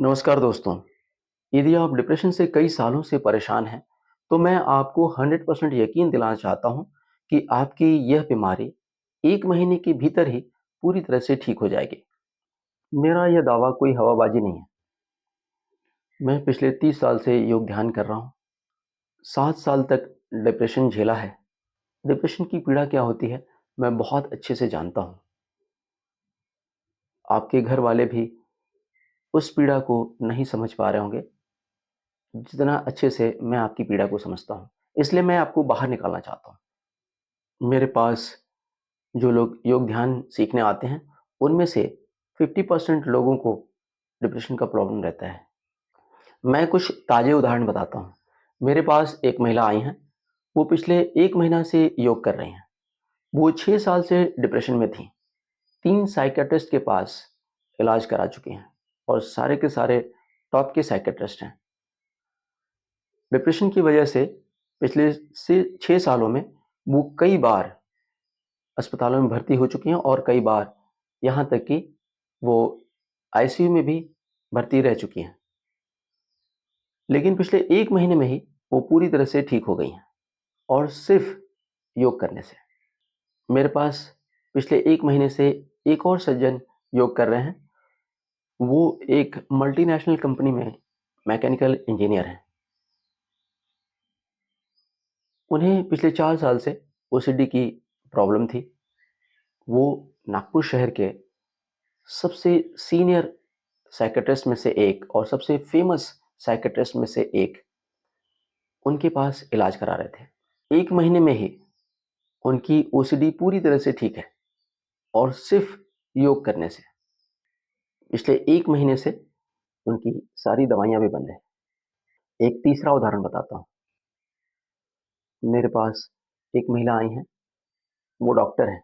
नमस्कार दोस्तों। यदि आप डिप्रेशन से कई सालों से परेशान हैं, तो मैं आपको 100% यकीन दिलाना चाहता हूं कि आपकी यह बीमारी 1 महीने के भीतर ही पूरी तरह से ठीक हो जाएगी। मेरा यह दावा कोई हवाबाजी नहीं है। मैं पिछले 30 साल से योग ध्यान कर रहा हूं। 7 साल तक डिप्रेशन झेला है। डिप्रेशन की पीड़ा क्या होती है, मैं बहुत अच्छे से जानता हूं। आपके घर वाले भी उस पीड़ा को नहीं समझ पा रहे होंगे, जितना अच्छे से मैं आपकी पीड़ा को समझता हूं। इसलिए मैं आपको बाहर निकालना चाहता हूं। मेरे पास जो लोग योग ध्यान सीखने आते हैं, उनमें से 50% लोगों को डिप्रेशन का प्रॉब्लम रहता है। मैं कुछ ताज़े उदाहरण बताता हूँ। मेरे पास एक महिला आई हैं, वो पिछले 1 महीना से योग कर रही हैं। वो 6 साल से डिप्रेशन में थीं। 3 साइकियाट्रिस्ट के पास इलाज करा चुकी हैं और सारे के सारे टॉप के साइकियाट्रिस्ट हैं। डिप्रेशन की वजह से पिछले से 6 सालों में वो कई बार अस्पतालों में भर्ती हो चुकी हैं और कई बार यहाँ तक कि वो आईसीयू में भी भर्ती रह चुकी हैं। लेकिन पिछले 1 महीने में ही वो पूरी तरह से ठीक हो गई हैं और सिर्फ़ योग करने से। मेरे पास पिछले 1 महीने से एक और सज्जन योग कर रहे हैं। वो एक मल्टीनेशनल कंपनी में मैकेनिकल इंजीनियर हैं। उन्हें पिछले 4 साल से ओसीडी की प्रॉब्लम थी। वो नागपुर शहर के सबसे सीनियर साइकियाट्रिस्ट में से एक और सबसे फेमस साइकियाट्रिस्ट में से एक उनके पास इलाज करा रहे थे। 1 महीने में ही उनकी ओसीडी पूरी तरह से ठीक है और सिर्फ़ योग करने से। पिछले 1 महीने से उनकी सारी दवाइयाँ भी बंद हैं। एक तीसरा उदाहरण बताता हूँ। मेरे पास एक महिला आई हैं, वो डॉक्टर हैं।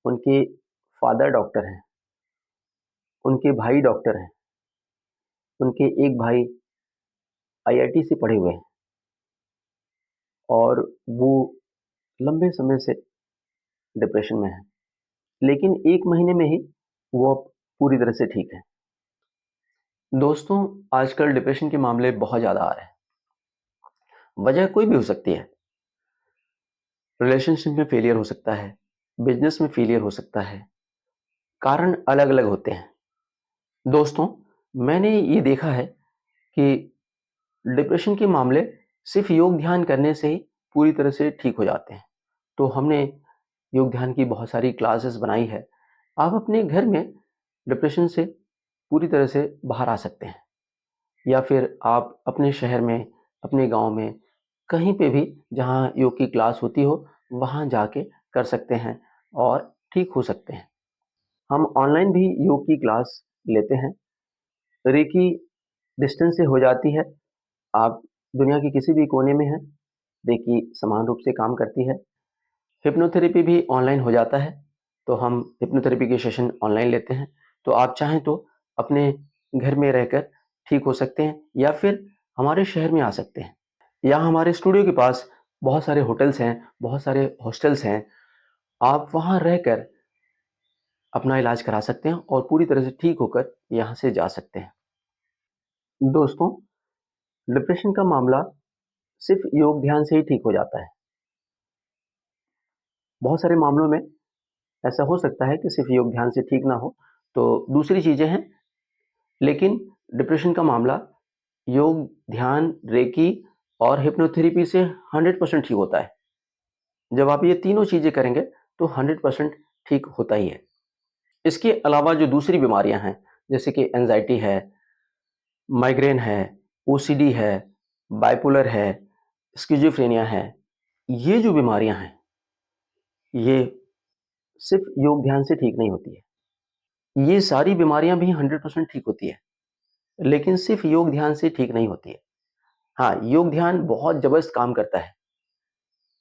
उनके फ़ादर डॉक्टर हैं, उनके भाई डॉक्टर हैं, उनके एक भाई आईआईटी से पढ़े हुए हैं और वो लंबे समय से डिप्रेशन में हैं। लेकिन 1 महीने में ही वो अब पूरी तरह से ठीक हैं। दोस्तों, आजकल डिप्रेशन के मामले बहुत ज़्यादा आ रहे हैं। वजह कोई भी हो सकती है। रिलेशनशिप में फेलियर हो सकता है, बिज़नेस में फेलियर हो सकता है, कारण अलग-अलग होते हैं। दोस्तों, मैंने ये देखा है कि डिप्रेशन के मामले सिर्फ़ योग ध्यान करने से ही पूरी तरह से ठीक हो जाते हैं। तो हमने योग ध्यान की बहुत सारी क्लासेस बनाई है। आप अपने घर में डिप्रेशन से पूरी तरह से बाहर आ सकते हैं या फिर आप अपने शहर में, अपने गाँव में, कहीं पे भी जहाँ योग की क्लास होती हो, वहाँ जाके कर सकते हैं और ठीक हो सकते हैं। हम ऑनलाइन भी योग की क्लास लेते हैं। रेकी डिस्टेंस से हो जाती है। आप दुनिया के किसी भी कोने में हैं, रेकी समान रूप से काम करती है। हिप्नोथेरेपी भी ऑनलाइन हो जाता है, तो हम हिप्नोथेरेपी के सेशन ऑनलाइन लेते हैं। तो आप चाहें तो अपने घर में रहकर ठीक हो सकते हैं या फिर हमारे शहर में आ सकते हैं। या हमारे स्टूडियो के पास बहुत सारे होटल्स हैं, बहुत सारे हॉस्टल्स हैं। आप वहाँ रहकर अपना इलाज करा सकते हैं और पूरी तरह से ठीक होकर यहाँ से जा सकते हैं। दोस्तों, डिप्रेशन का मामला सिर्फ़ योग ध्यान से ही ठीक हो जाता है। बहुत सारे मामलों में ऐसा हो सकता है कि सिर्फ़ योग ध्यान से ठीक ना हो, तो दूसरी चीज़ें हैं। लेकिन डिप्रेशन का मामला योग, ध्यान, रेकी और हिप्नोथेरेपी से 100% ठीक होता है। जब आप ये तीनों चीज़ें करेंगे, तो 100% ठीक होता ही है। इसके अलावा जो दूसरी बीमारियाँ हैं, जैसे कि एंग्ज़ायटी है, माइग्रेन है, ओसीडी है, बाइपोलर है, स्किज़ोफ्रेनिया है, ये जो बीमारियाँ हैं, ये सिर्फ़ योग ध्यान से ठीक नहीं होती है। ये सारी बीमारियाँ भी 100% ठीक होती है, लेकिन सिर्फ़ योग ध्यान से ठीक नहीं होती है। हाँ, योग ध्यान बहुत ज़बरदस्त काम करता है।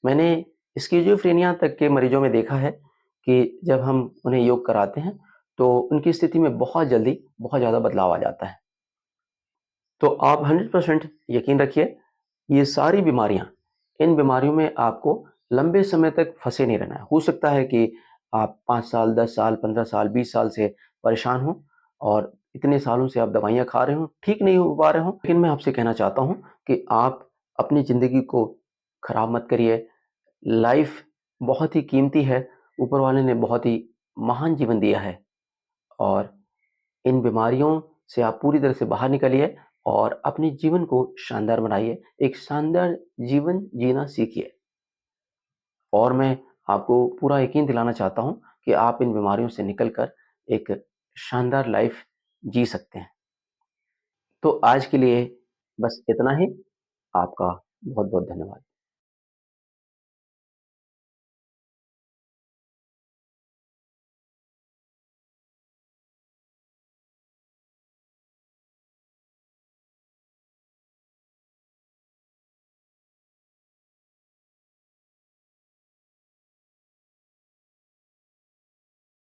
मैंने स्किज़ोफ्रेनिया तक के मरीजों में देखा है कि जब हम उन्हें योग कराते हैं, तो उनकी स्थिति में बहुत जल्दी बहुत ज़्यादा बदलाव आ जाता है। तो आप 100% यकीन रखिए, ये सारी बीमारियाँ, इन बीमारियों में आपको लंबे समय तक फँसे नहीं रहना है। हो सकता है कि आप 5 साल, 10 साल, 15 साल, 20 साल से परेशान हों और इतने सालों से आप दवाइयाँ खा रहे हो, ठीक नहीं हो पा रहे हो, लेकिन मैं आपसे कहना चाहता हूँ कि आप अपनी ज़िंदगी को खराब मत करिए। लाइफ़ बहुत ही कीमती है, ऊपर वाले ने बहुत ही महान जीवन दिया है और इन बीमारियों से आप पूरी तरह से बाहर निकलिए और अपने जीवन को शानदार बनाइए, एक शानदार जीवन जीना सीखिए। और मैं आपको पूरा यकीन दिलाना चाहता हूँ कि आप इन बीमारियों से निकल कर एक शानदार लाइफ़ जी सकते हैं। तो आज के लिए बस इतना ही। आपका बहुत-बहुत धन्यवाद।